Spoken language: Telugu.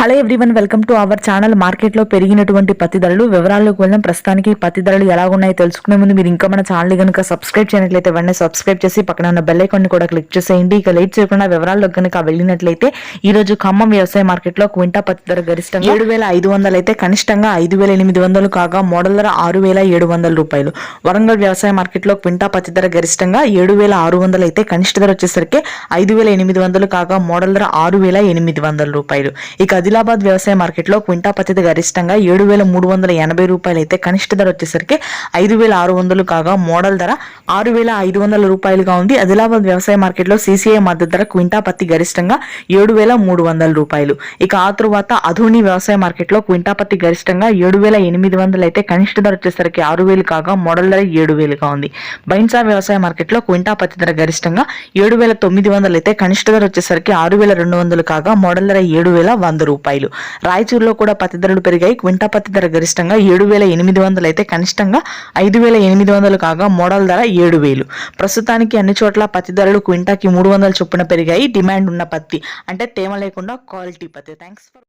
Hello everyone, welcome to our channel. Market లో పెరిగినటువంటి పత్తి ధరలు వివరాల్లోకి వెళ్ళిన ప్రస్తుతానికి పత్తి ధరలు ఎలా ఉన్నాయో తెలుసుకునే ముందు మీరు ఇంకా మన ఛానల్ కనుక సబ్స్క్రైబ్ చేయనట్లయితే వెంటనే సబ్స్క్రైబ్ చేసి పక్కన ఉన్న బెల్ ఐకాన్ కూడా క్లిక్ చేసేయండి. ఇక లేట్ చేయకుండా వివరాల్లోకి కనుక వెళ్ళినట్లయితే ఈ రోజు ఖమ్మం వ్యవసాయ మార్కెట్ లో క్వింటా పత్తి ధర గరిష్టంగా 7,500 అయితే కనిష్టంగా 5,800 కాగా మోడల్ ధర 6,700 రూపాయలు. వరంగల్ వ్యవసాయ మార్కెట్ లో క్వింటా పత్తి ధర గరిష్టంగా 7,600 అయితే కనిష్ట ధర వచ్చేసరికి 5,800 కాగా మోడల్ ధర 6,800 రూపాయలు. ఇక ఆదిలాబాద్ వ్యవసాయ మార్కెట్ లో క్వింటా పత్తి గరిష్టంగా 7,380 రూపాయలు అయితే కనిష్ట ధర వచ్చేసరికి 5,600 కాగా మోడల్ ధర 6,500 రూపాయలుగా ఉంది. ఆదిలాబాద్ వ్యవసాయ మార్కెట్ లో CCI మద్దతు ధర క్వింటా పత్తి గరిష్టంగా 7,300 రూపాయలు. ఇక ఆ తరువాత అధోని వ్యవసాయ మార్కెట్ లో క్వింటా పత్తి గరిష్టంగా 7,800 అయితే కనిష్ట ధర వచ్చేసరికి 6,000 కాగా మోడల్ ధర 7,000గా ఉంది. బైన్సా వ్యవసాయ మార్కెట్ లో క్వింటా పత్తి ధర గరిష్టంగా 7,900 అయితే కనిష్ట ధర వచ్చేసరికి 6,200 కాగా మోడల్ ధర 7,100 రూపాయలు. రాయచూరులో కూడా పత్తి ధరలు పెరిగాయి. క్వింటా పత్తి ధర గరిష్టంగా 7,800 అయితే కనిష్టంగా 5,800 కాగా మోడల్ ధర 7,000. ప్రస్తుతానికి అన్ని చోట్ల పత్తి ధరలు క్వింటాకి 300 చొప్పున పెరిగాయి. డిమాండ్ ఉన్న పత్తి అంటే తేమ లేకుండా క్వాలిటీ పత్తి. Thanks for